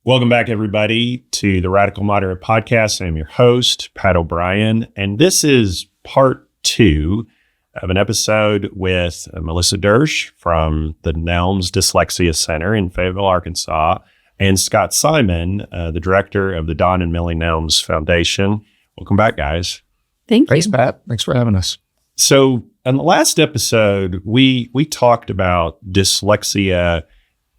Welcome back, everybody, to the Radical Moderate Podcast. I'm your host, Pat O'Brien, and this is part 2 of an episode with Melissa Duersch from the Nelms Dyslexia Center in Fayetteville, Arkansas, and Scott Simon, the director of the Don and Millie Nelms Foundation. Welcome back, guys. Thank you. Thanks, Pat. Thanks for having us. So in the last episode, we talked about dyslexia,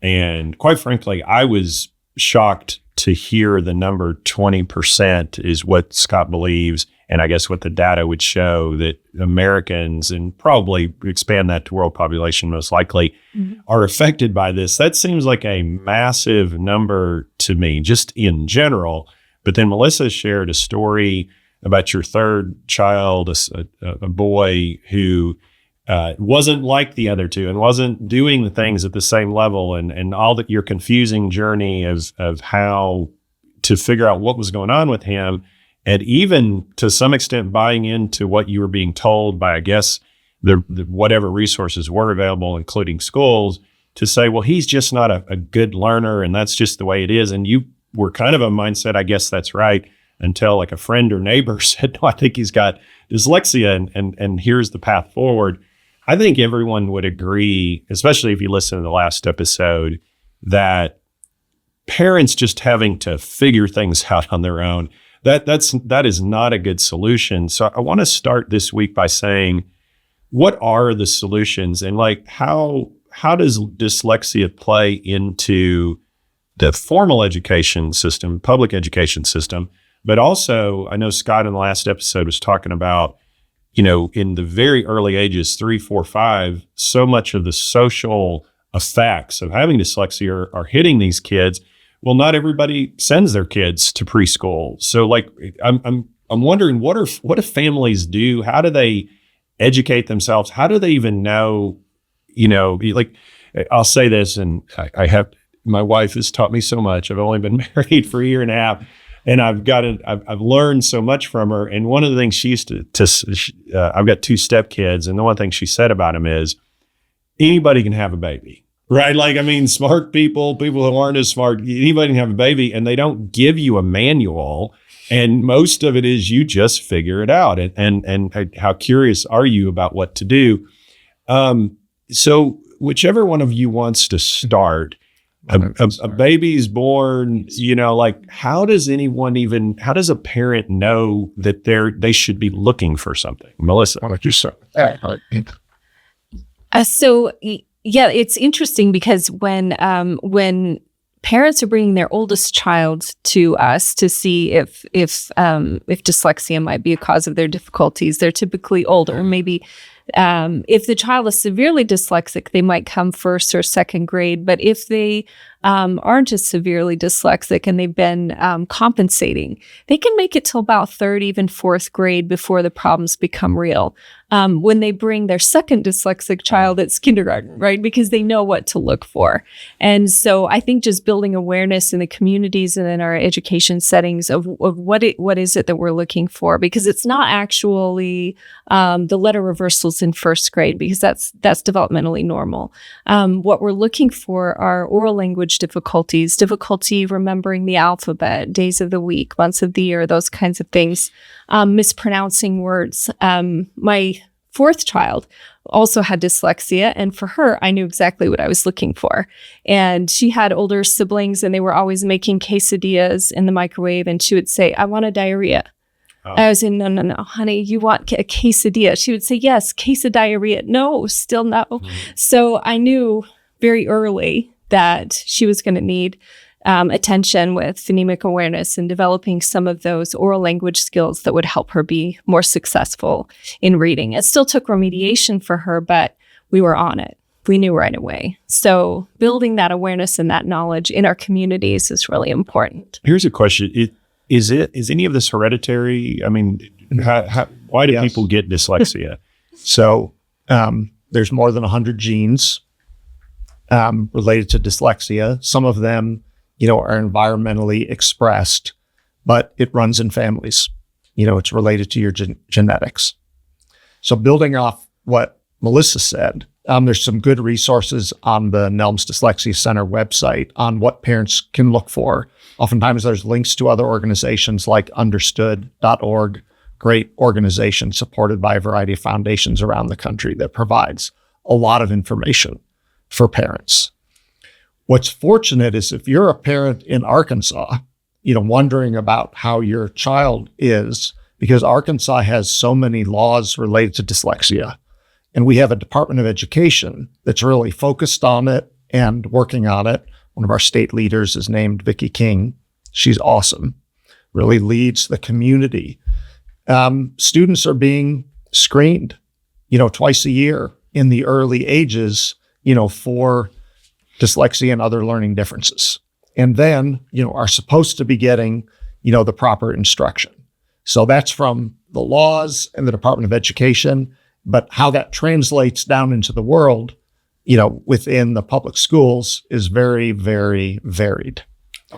and quite frankly, I was shocked to hear the number 20% is what Scott believes, and I guess what the data would show, that Americans, and probably expand that to world population most likely, are affected by this. That seems like a massive number to me, just in general. But then Melissa shared a story about your third child, a boy who wasn't like the other two and wasn't doing the things at the same level, and all that your confusing journey of how to figure out what was going on with him, and even to some extent buying into what you were being told by, I guess, the whatever resources were available, including schools, to say, well, he's just not a good learner, and that's just the way it is. And you were kind of a mindset, I guess that's right, until like a friend or neighbor said, no, I think he's got dyslexia, and here's the path forward. I think everyone would agree, especially if you listen to the last episode, that parents just having to figure things out on their own, that is not a good solution. So I want to start this week by saying, what are the solutions, and like how does dyslexia play into the formal education system, public education system? But also, I know Scott in the last episode was talking about, in the very early ages, 3, 4, 5, so much of the social effects of having dyslexia are hitting these kids. Well, not everybody sends their kids to preschool. So like, I'm wondering, what do families do? How do they educate themselves? How do they even know, like, I'll say this, and my wife has taught me so much. I've only been married for a year and a half. And I've learned so much from her. And one of the things she used to I've got 2 stepkids, and the one thing she said about them is, anybody can have a baby, right? Like, I mean, smart people who aren't as smart, anybody can have a baby, and they don't give you a manual. And most of it is you just figure it out. And how curious are you about what to do? So whichever one of you wants to start. A baby's born, like, how does a parent know that they should be looking for something? Melissa, why don't you start? So it's interesting because when parents are bringing their oldest child to us to see if dyslexia might be a cause of their difficulties, they're typically older. Maybe if the child is severely dyslexic, they might come first or second grade. But if they aren't as severely dyslexic and they've been compensating, they can make it till about third, even fourth grade before the problems become real. When they bring their second dyslexic child, it's kindergarten, right? Because they know what to look for. And so I think just building awareness in the communities and in our education settings of what is it that we're looking for, because it's not actually the letter reversals in first grade, because that's developmentally normal. What we're looking for are oral language difficulty remembering the alphabet, days of the week, months of the year, those kinds of things, mispronouncing words. My fourth child also had dyslexia, and for her, I knew exactly what I was looking for. And she had older siblings, and they were always making quesadillas in the microwave, and she would say, "I want a diarrhea." I was in, no, honey, you want a quesadilla? She would say, yes, quesadiarrhea. No, still no. So I knew very early that she was going to need attention with phonemic awareness and developing some of those oral language skills that would help her be more successful in reading. It still took remediation for her, but we were on it. We knew right away. So building that awareness and that knowledge in our communities is really important. Here's a question. Is any of this hereditary? I mean, why do people get dyslexia? So there's more than 100 genes related to dyslexia. Some of them, are environmentally expressed, but it runs in families. It's related to your genetics. So building off what Melissa said, There's some good resources on the Nelms Dyslexia Center website on what parents can look for. Oftentimes there's links to other organizations like understood.org, great organization supported by a variety of foundations around the country that provides a lot of information for parents. What's fortunate is if you're a parent in Arkansas, wondering about how your child is, because Arkansas has so many laws related to dyslexia, and we have a Department of Education that's really focused on it and working on it. One of our state leaders is named Vicki King. She's awesome, really leads the community. Students are being screened, twice a year in the early ages, for dyslexia and other learning differences. And then, are supposed to be getting, the proper instruction. So that's from the laws and the Department of Education, but how that translates down into the world, within the public schools is very, very varied.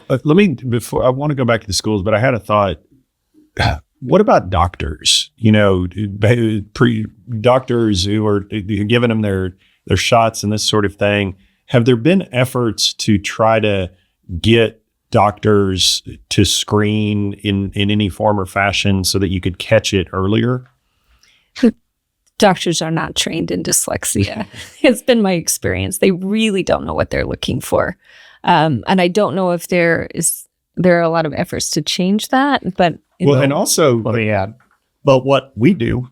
I want to go back to the schools, but I had a thought. What about doctors? Doctors who are giving them their shots and this sort of thing. Have there been efforts to try to get doctors to screen in any form or fashion so that you could catch it earlier? Doctors are not trained in dyslexia. It's been my experience. They really don't know what they're looking for. And I don't know if there are a lot of efforts to change that, but and also let me add, but what we do,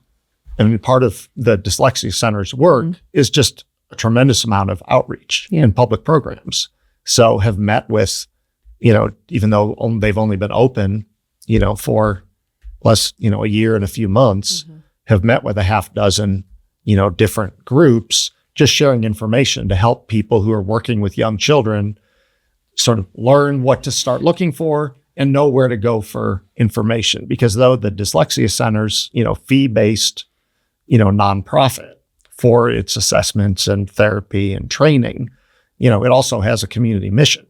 and part of the Dyslexia Center's work is just a tremendous amount of outreach in public programs. So have met with, even though they've only been open, for less, a year and a few months, have met with a half dozen, different groups, just sharing information to help people who are working with young children sort of learn what to start looking for and know where to go for information. Because though the Dyslexia Center's, fee-based, nonprofit for its assessments and therapy and training, it also has a community mission.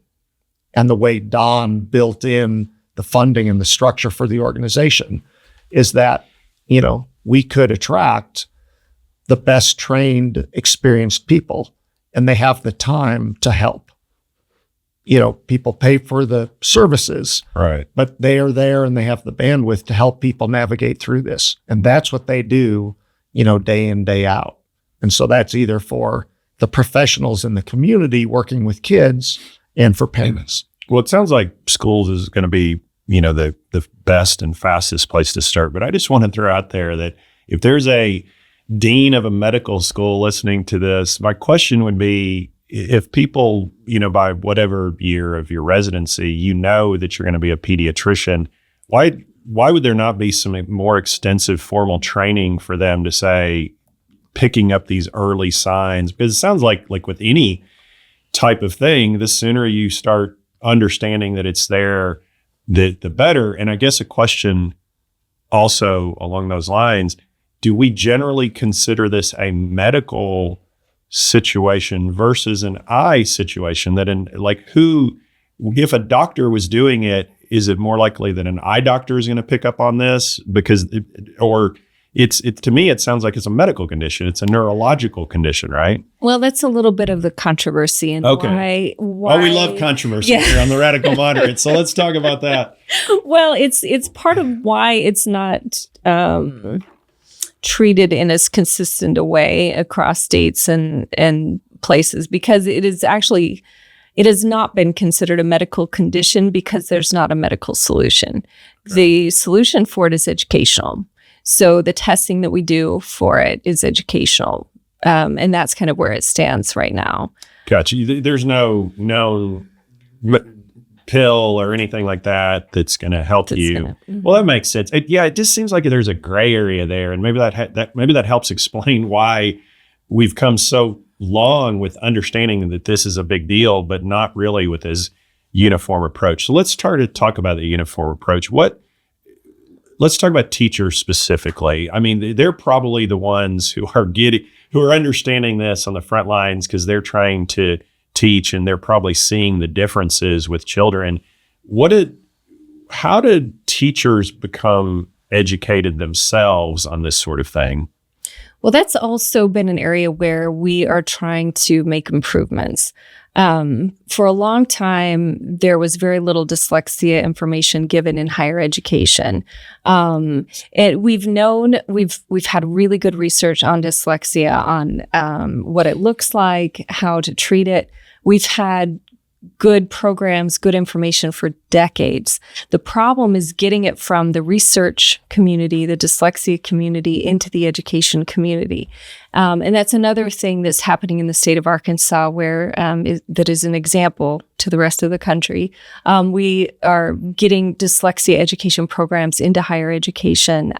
And the way Don built in the funding and the structure for the organization is that, we could attract the best trained, experienced people, and they have the time to help. People pay for the services, right? But they are there and they have the bandwidth to help people navigate through this. And that's what they do, day in, day out. And so that's either for the professionals in the community working with kids and for parents. Well, it sounds like schools is going to be, the best and fastest place to start. But I just want to throw out there that if there's a dean of a medical school listening to this, my question would be, if people, by whatever year of your residency, that you're going to be a pediatrician, why would there not be some more extensive formal training for them to say, picking up these early signs? Because it sounds like with any type of thing, the sooner you start understanding that it's there, the better. And I guess a question also along those lines, do we generally consider this a medical situation versus an eye situation? That if a doctor was doing it, is it more likely that an eye doctor is going to pick up on this? To me, it sounds like it's a medical condition. It's a neurological condition, right? Well, that's a little bit of the controversy. And why we love controversy here on the Radical Moderate. So let's talk about that. Well, it's part of why it's not treated in as consistent a way across states and places, because it has not been considered a medical condition because there's not a medical solution. Right. The solution for it is educational. So the testing that we do for it is educational. And that's kind of where it stands right now. Gotcha. There's no pill or anything like that that's going to help you. Well, that makes sense. It just seems like there's a gray area there, and maybe that helps explain why we've come so long with understanding that this is a big deal, but not really with this uniform approach. So let's start to talk about the uniform approach. Let's talk about teachers specifically. I mean, they're probably the ones who are understanding this on the front lines because they're trying to teach, and they're probably seeing the differences with children. How did teachers become educated themselves on this sort of thing? Well, that's also been an area where we are trying to make improvements. For a long time, there was very little dyslexia information given in higher education. And we've had really good research on dyslexia, on what it looks like, how to treat it. We've had good programs, good information for decades. The problem is getting it from the research community, the dyslexia community, into the education community. And that's another thing that's happening in the state of Arkansas, where that is an example to the rest of the country. We are getting dyslexia education programs into higher education.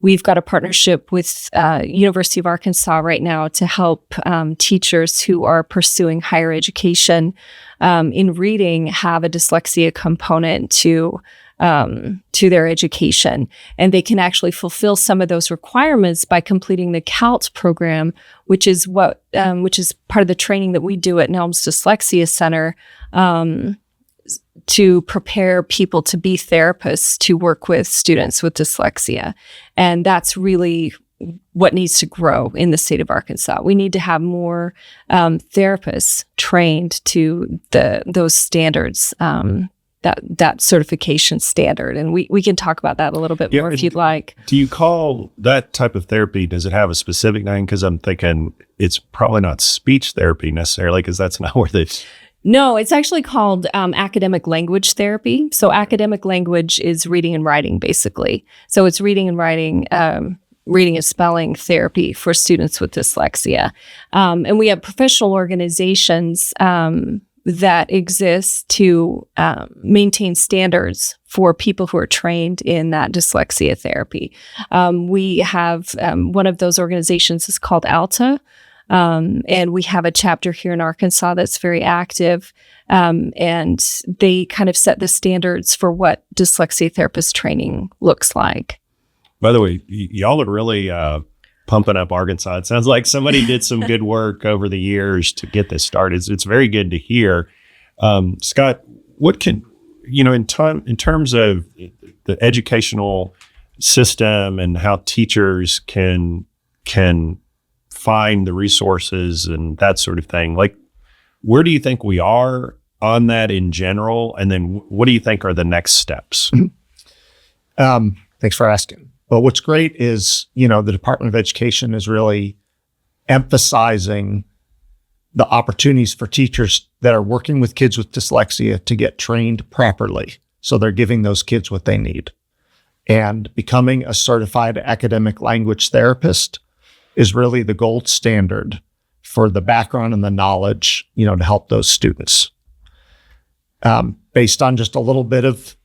We've got a partnership with University of Arkansas right now to help teachers who are pursuing higher education in reading have a dyslexia component to their education. And they can actually fulfill some of those requirements by completing the CALT program, which is part of the training that we do at Nelms Dyslexia Center, to prepare people to be therapists to work with students with dyslexia. And that's really what needs to grow in the state of Arkansas. We need to have more therapists trained to those standards, that certification standard. And we can talk about that a little bit more if you'd like. Do you call that type of therapy, does it have a specific name? Because I'm thinking it's probably not speech therapy necessarily, because that's not where the... No, it's actually called academic language therapy. So academic language is reading and writing, basically. So it's reading and writing, reading and spelling therapy for students with dyslexia. And we have professional organizations that exist to maintain standards for people who are trained in that dyslexia therapy. We have one of those organizations is called ALTA. And we have a chapter here in Arkansas that's very active. And they kind of set the standards for what dyslexia therapist training looks like. By the way, y'all are really pumping up Arkansas. It sounds like somebody did some good work over the years to get this started. It's very good to hear. Scott, what can, in terms of the educational system and how teachers can find the resources and that sort of thing, like, where do you think we are on that in general? And then what do you think are the next steps? Thanks for asking. Well, what's great is, the Department of Education is really emphasizing the opportunities for teachers that are working with kids with dyslexia to get trained properly. So they're giving those kids what they need. And becoming a certified academic language therapist is really the gold standard for the background and the knowledge, to help those students. Based on just a little bit of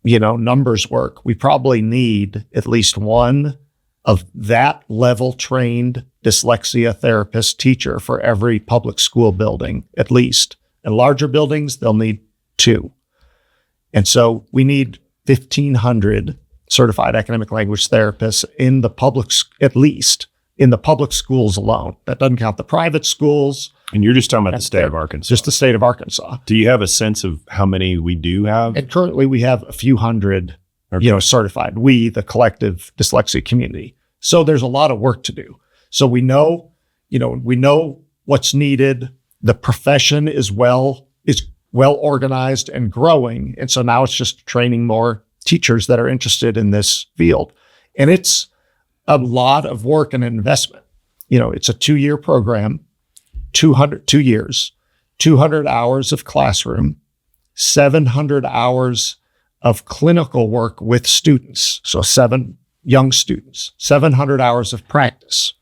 numbers work, we probably need at least one of that level trained dyslexia therapist teacher for every public school building, at least. In larger buildings, they'll need 2. And so we need 1,500 certified academic language therapists in the public, at least in the public schools alone. That doesn't count the private schools. And you're just talking about the state of Arkansas. Just the state of Arkansas. Do you have a sense of how many we do have? And currently we have a few hundred, certified. We, the collective dyslexia community. So there's a lot of work to do. So we know what's needed. The profession is well organized and growing. And so now it's just training more teachers that are interested in this field. And it's a lot of work and investment. It's a 2-year program. 2 years, 200 hours of classroom, 700 hours of clinical work with students. So 7 young students, 700 hours of practice.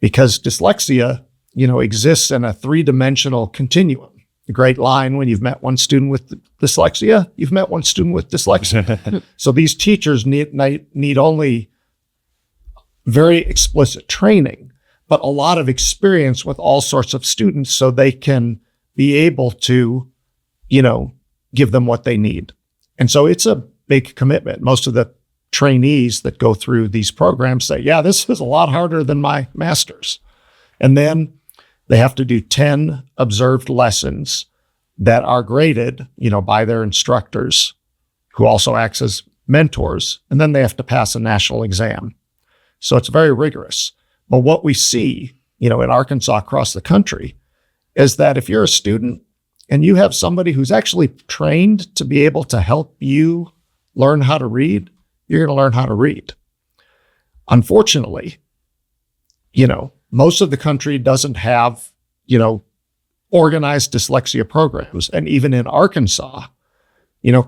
Because dyslexia, exists in a 3-dimensional continuum. The great line, when you've met one student with dyslexia, you've met one student with dyslexia. So these teachers need only very explicit training, but a lot of experience with all sorts of students so they can be able to, give them what they need. And so it's a big commitment. Most of the trainees that go through these programs say, yeah, this is a lot harder than my master's. And then they have to do 10 observed lessons that are graded, by their instructors, who also acts as mentors. And then they have to pass a national exam. So it's very rigorous. But what we see, in Arkansas across the country is that if you're a student and you have somebody who's actually trained to be able to help you learn how to read, you're going to learn how to read. Unfortunately, most of the country doesn't have, organized dyslexia programs. And even in Arkansas,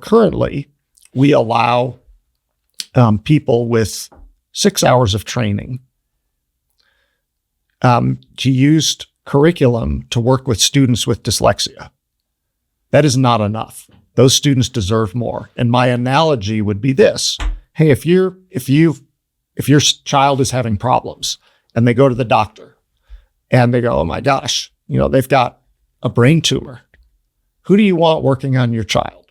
currently we allow people with 6 hours of training to use curriculum to work with students with dyslexia. That is not enough. Those students deserve more. And my analogy would be this. Hey, if your child is having problems and they go to the doctor and they go, oh my gosh, they've got a brain tumor. Who do you want working on your child?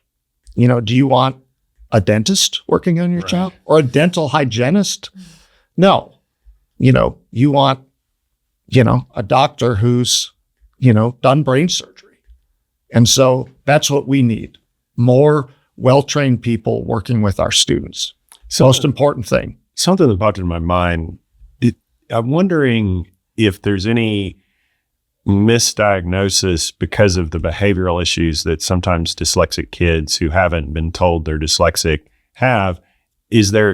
Do you want a dentist working on your child or a dental hygienist? No. You want, a doctor who's, done brain surgery. And so that's what we need. More well-trained people working with our students. It's the most important thing. Something that popped in my mind, I'm wondering if there's any misdiagnosis because of the behavioral issues that sometimes dyslexic kids who haven't been told they're dyslexic have. Does there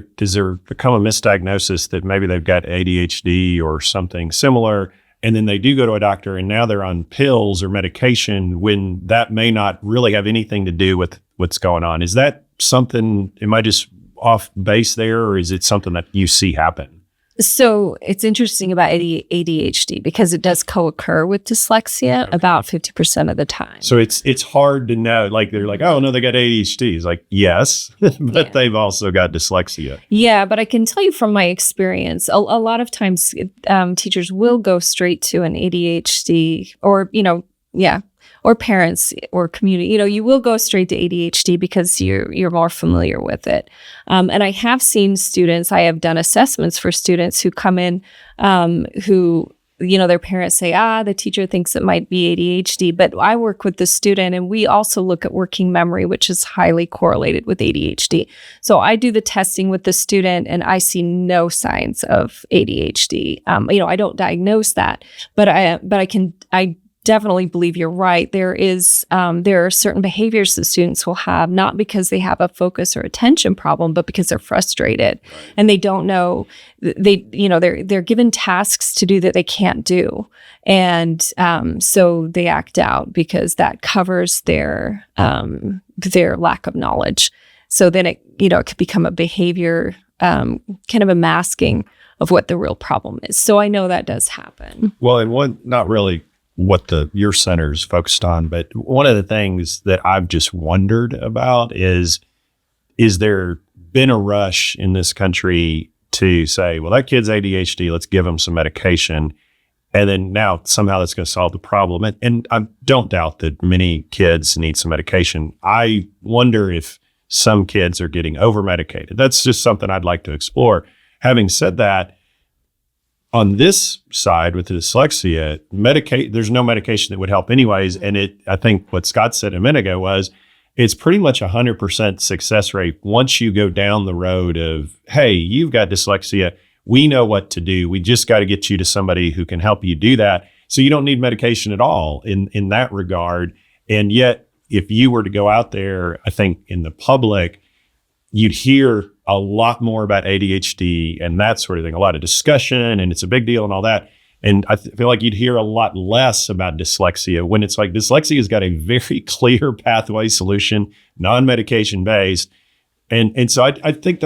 become a misdiagnosis that maybe they've got ADHD or something similar, and then they do go to a doctor and now they're on pills or medication when that may not really have anything to do with what's going on? Is that something, am I just off base there, or is it something that you see happen? So it's interesting about ADHD because it does co-occur with dyslexia about 50% of the time. So it's hard to know. Like they're like, oh no, they got ADHD. It's like, yes, but they've also got dyslexia. Yeah, but I can tell you from my experience, a lot of times teachers will go straight to an ADHD or parents or community. You will go straight to ADHD because you're more familiar with it. And I have seen students, I have done assessments for students who come in who, their parents say, the teacher thinks it might be ADHD. But I work with the student and we also look at working memory, which is highly correlated with ADHD. So I do the testing with the student and I see no signs of ADHD. I don't diagnose that, but I definitely believe you're right. There are certain behaviors that students will have, not because they have a focus or attention problem, but because they're frustrated and they don't know. They're given tasks to do that they can't do, and so they act out because that covers their lack of knowledge. So then it could become a behavior, kind of a masking of what the real problem is. So I know that does happen. Well, and one, not really what your center's focused on, but one of the things that I've just wondered about is there been a rush in this country to say, well, that kid's ADHD, let's give him some medication. And then now somehow that's going to solve the problem. And I don't doubt that many kids need some medication. I wonder if some kids are getting over-medicated. That's just something I'd like to explore. Having said that, on this side with the dyslexia, there's no medication that would help anyways. And I think what Scott said a minute ago was, it's pretty much 100% success rate once you go down the road of, hey, you've got dyslexia. We know what to do. We just got to get you to somebody who can help you do that. So you don't need medication at all in that regard. And yet, if you were to go out there, I think in the public, you'd hear a lot more about ADHD and that sort of thing, a lot of discussion, and it's a big deal and all that. And I feel like you'd hear a lot less about dyslexia when it's like dyslexia has got a very clear pathway solution, non-medication based. And so I think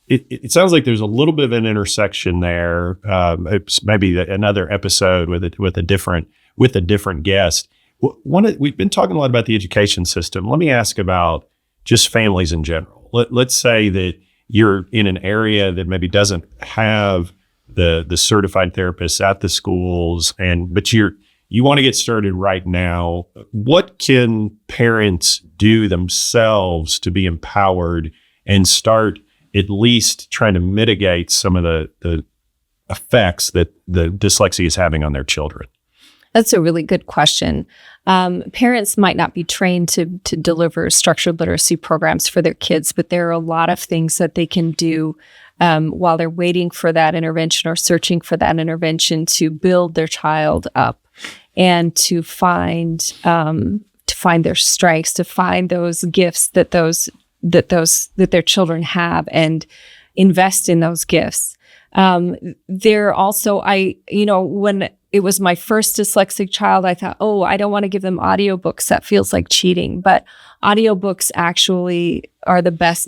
it sounds like there's a little bit of an intersection there. It's maybe another episode with a different guest. We've been talking a lot about the education system. Let me ask about just families in general. Let's say that you're in an area that maybe doesn't have the certified therapists at the schools, but you want to get started right now. What can parents do themselves to be empowered and start at least trying to mitigate some of the effects that the dyslexia is having on their children? That's a really good question. Parents might not be trained to deliver structured literacy programs for their kids, but there are a lot of things that they can do while they're waiting for that intervention or searching for that intervention, to build their child up and to find their strengths, to find those gifts that their children have, and invest in those gifts. They're also, when it was my first dyslexic child, I thought, I don't want to give them audiobooks. That feels like cheating. But audiobooks actually are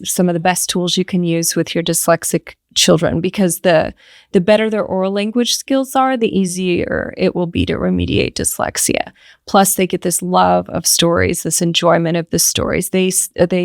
some of the best tools you can use with your dyslexic children, because the better their oral language skills are, the easier it will be to remediate dyslexia. Plus, they get this love of stories, this enjoyment of the stories. They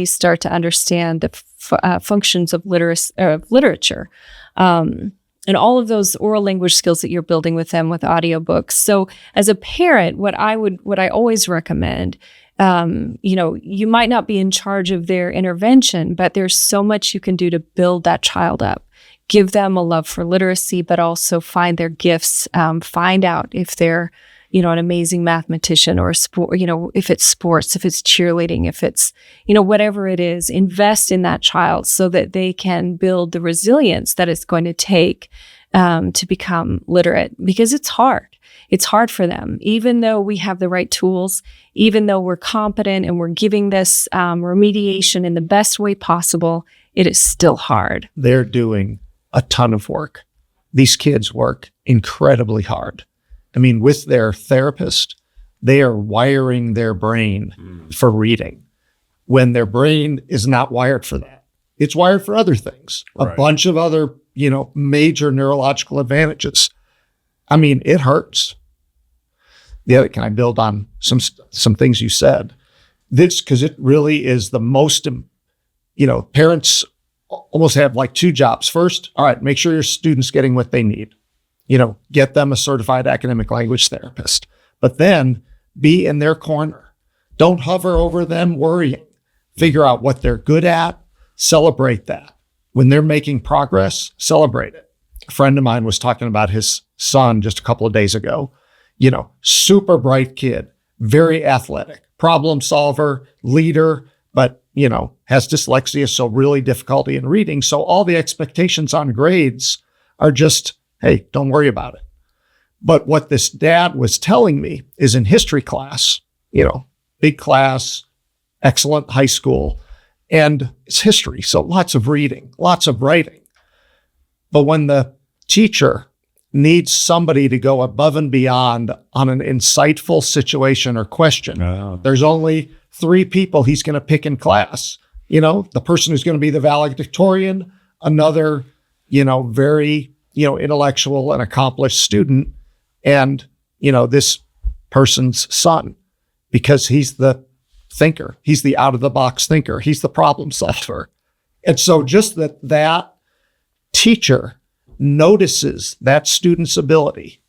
start to understand the functions of literature. And all of those oral language skills that you're building with them with audiobooks. So as a parent, what I always recommend, you might not be in charge of their intervention, but there's so much you can do to build that child up. Give them a love for literacy, but also find their gifts, find out if they're, an amazing mathematician, or a sport, if it's sports, if it's cheerleading, if it's, whatever it is, invest in that child so that they can build the resilience that it's going to take to become literate, because it's hard. It's hard for them. Even though we have the right tools, even though we're competent and we're giving this remediation in the best way possible, it is still hard. They're doing a ton of work. These kids work incredibly hard. I mean, with their therapist, they are wiring their brain for reading when their brain is not wired for that. It's wired for other things, a bunch of other, major neurological advantages. I mean, it hurts. Can I build on some things you said? Because it really is the most, parents almost have like two jobs. First, all right, make sure your student's getting what they need. Get them a certified academic language therapist, but then be in their corner. Don't hover over them worrying. Figure out what they're good at, celebrate that. When they're making progress, celebrate it. A friend of mine was talking about his son just a couple of days ago. Super bright kid, very athletic, problem solver, leader, but, has dyslexia, so really difficulty in reading. So all the expectations on grades are just, hey, don't worry about it. But what this dad was telling me is in history class, big class, excellent high school, and it's history. So lots of reading, lots of writing. But when the teacher needs somebody to go above and beyond on an insightful situation or question, there's only 3 people he's going to pick in class. The person who's going to be the valedictorian, another, very intellectual and accomplished student, and, this person's son, because he's the thinker. He's the out-of-the-box thinker. He's the problem solver. And so just that teacher notices that student's ability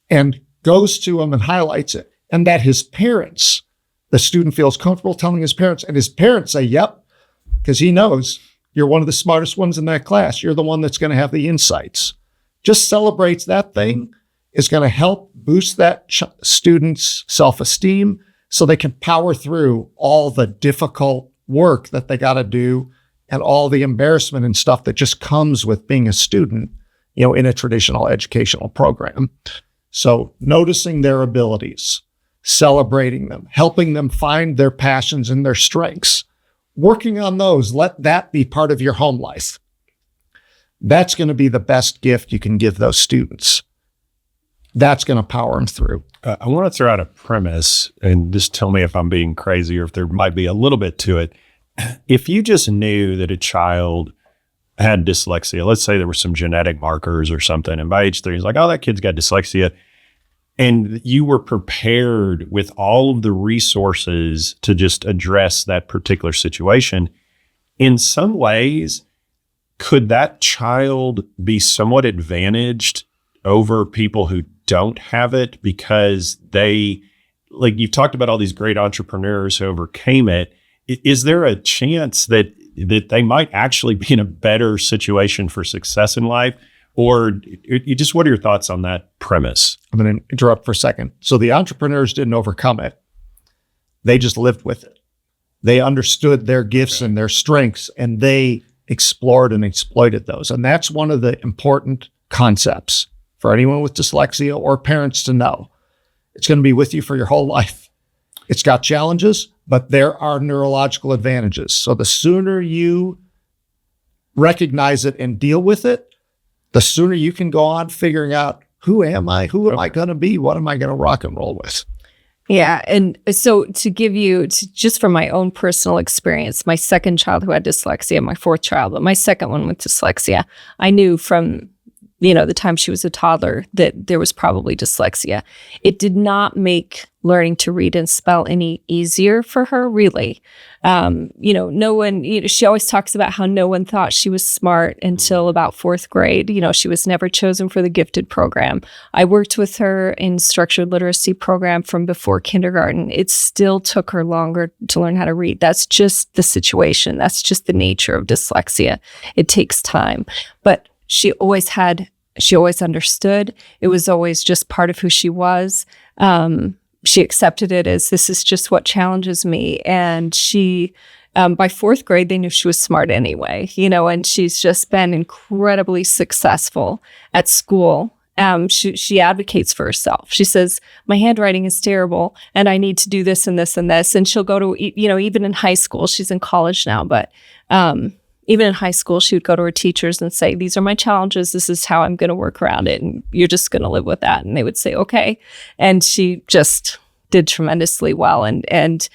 and goes to him and highlights it, and that his parents, the student feels comfortable telling his parents, and his parents say, yep, because he knows you're one of the smartest ones in that class. You're the one that's going to have the insights. Just celebrates that thing is going to help boost that student's self-esteem so they can power through all the difficult work that they got to do and all the embarrassment and stuff that just comes with being a student, in a traditional educational program. So noticing their abilities, celebrating them, helping them find their passions and their strengths, working on those, let that be part of your home life. That's going to be the best gift you can give those students. That's going to power them through. I want to throw out a premise, and just tell me if I'm being crazy or if there might be a little bit to it. If you just knew that a child had dyslexia, let's say there were some genetic markers or something, and by age 3, it's like, oh, that kid's got dyslexia, and you were prepared with all of the resources to just address that particular situation, in some ways, could that child be somewhat advantaged over people who don't have it because they, like you've talked about all these great entrepreneurs who overcame it. Is there a chance that they might actually be in a better situation for success in life? Or what are your thoughts on that premise? I'm going to interrupt for a second. So the entrepreneurs didn't overcome it. They just lived with it. They understood their gifts and their strengths, and they explored and exploited those. And that's one of the important concepts for anyone with dyslexia or parents to know. It's going to be with you for your whole life. It's got challenges, but there are neurological advantages. So the sooner you recognize it and deal with it, the sooner you can go on figuring out, who am I? Who am I going to be? What am I going to rock and roll with? Yeah. And so to give you, just from my own personal experience, my second child who had dyslexia, my fourth child, but my second one with dyslexia, I knew from, the time she was a toddler that there was probably dyslexia. It did not make learning to read and spell any easier for her, really. No one, she always talks about how no one thought she was smart until about fourth grade. She was never chosen for the gifted program. I worked with her in structured literacy program from before kindergarten. It still took her longer to learn how to read. That's just the situation. That's just the nature of dyslexia. It takes time. But she always understood. It was always just part of who she was. She accepted it as, this is just what challenges me. And she, by fourth grade, they knew she was smart anyway, and she's just been incredibly successful at school. She advocates for herself. She says, my handwriting is terrible and I need to do this and this and this. And she'll go to, even in high school, she's in college now, but even in high school, she would go to her teachers and say, these are my challenges. This is how I'm going to work around it. And you're just going to live with that. And they would say, okay. And she just did tremendously well. And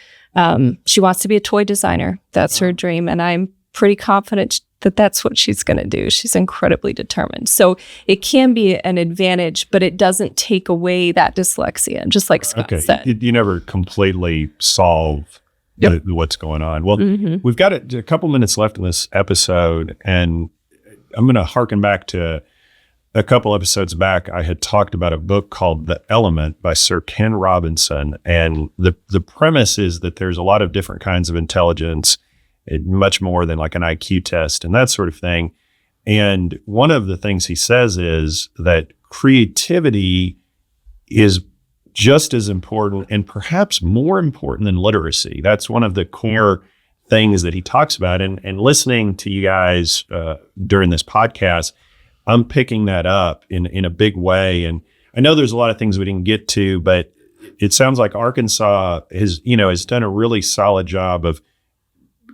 she wants to be a toy designer. That's her dream. And I'm pretty confident that that's what she's going to do. She's incredibly determined. So it can be an advantage, but it doesn't take away that dyslexia, just like Scott said. You never completely solve what's going on. Well, we've got a couple minutes left in this episode, and I'm going to harken back to a couple episodes back. I had talked about a book called The Element by Sir Ken Robinson, and the premise is that there's a lot of different kinds of intelligence, much more than like an IQ test and that sort of thing. And one of the things he says is that creativity is just as important and perhaps more important than literacy. That's one of the core things that he talks about. And listening to you guys during this podcast, I'm picking that up in a big way. And I know there's a lot of things we didn't get to, but it sounds like Arkansas has done a really solid job of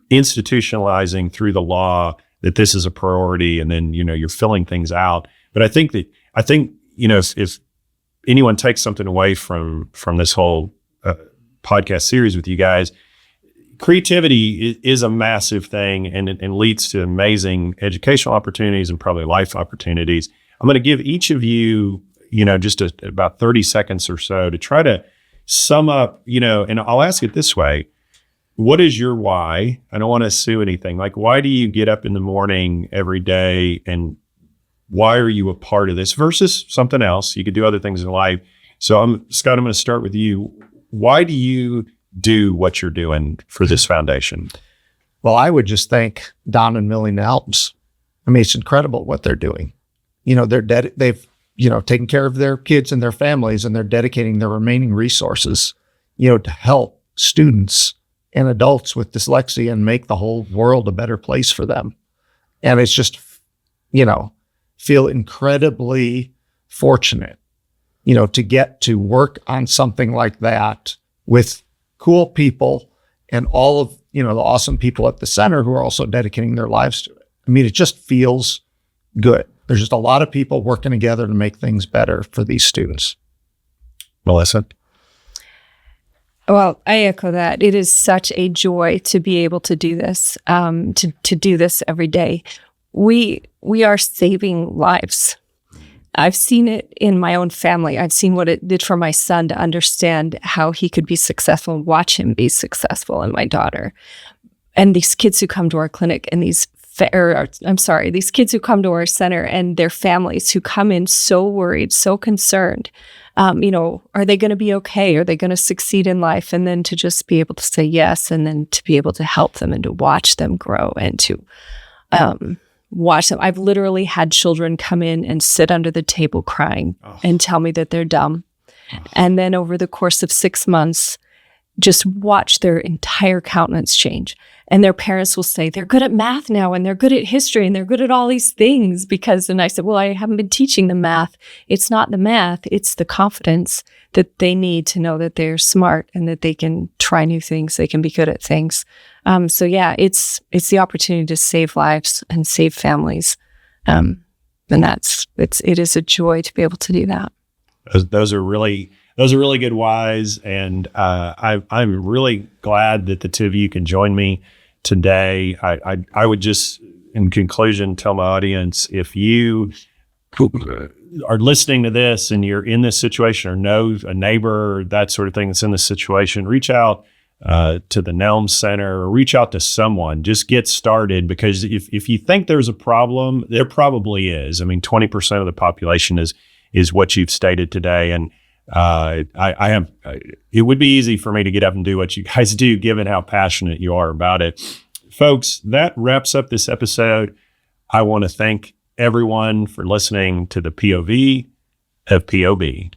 institutionalizing through the law that this is a priority, and then, you're filling things out. But I think if anyone takes something away from this whole podcast series with you guys, creativity is a massive thing and leads to amazing educational opportunities and probably life opportunities. I'm going to give each of you, just about 30 seconds or so to try to sum up, and I'll ask it this way. What is your why? I don't want to assume anything. Like, why do you get up in the morning every day, and why are you a part of this versus something else? You could do other things in life. So Scott, I'm going to start with you. Why do you do what you're doing for this foundation? Well, I would just thank Don and Millie Nelms. I mean, it's incredible what they're doing. They've taken care of their kids and their families, and they're dedicating their remaining resources, to help students and adults with dyslexia and make the whole world a better place for them. And it's just, feel incredibly fortunate, to get to work on something like that with cool people and all of, the awesome people at the center who are also dedicating their lives to it. I mean, it just feels good. There's just a lot of people working together to make things better for these students. Melissa? Well, I echo that. It is such a joy to be able to do this, to do this every day. We are saving lives. I've seen it in my own family. I've seen what it did for my son to understand how he could be successful and watch him be successful, and my daughter. And these kids who come to our clinic and these kids who come to our center and their families who come in so worried, so concerned. Are they going to be okay? Are they going to succeed in life? And then to just be able to say yes, and then to be able to help them and to watch them grow and to watch them. I've literally had children come in and sit under the table crying and tell me that they're dumb. And then over the course of 6 months, just watch their entire countenance change. And their parents will say, they're good at math now, and they're good at history, and they're good at all these things and I said, well, I haven't been teaching them math. It's not the math, it's the confidence that they need to know that they're smart and that they can try new things, they can be good at things. So yeah, it's the opportunity to save lives and save families. And it is a joy to be able to do that. Those are really good whys, and I'm really glad that the two of you can join me today. I would just, in conclusion, tell my audience, if you are listening to this and you're in this situation or know a neighbor or that sort of thing that's in this situation, reach out to the Nelms Center, or reach out to someone. Just get started, because if you think there's a problem, there probably is. I mean, 20% of the population is what you've stated today, and it would be easy for me to get up and do what you guys do, given how passionate you are about it. Folks, that wraps up this episode. I want to thank everyone for listening to the POV of POB.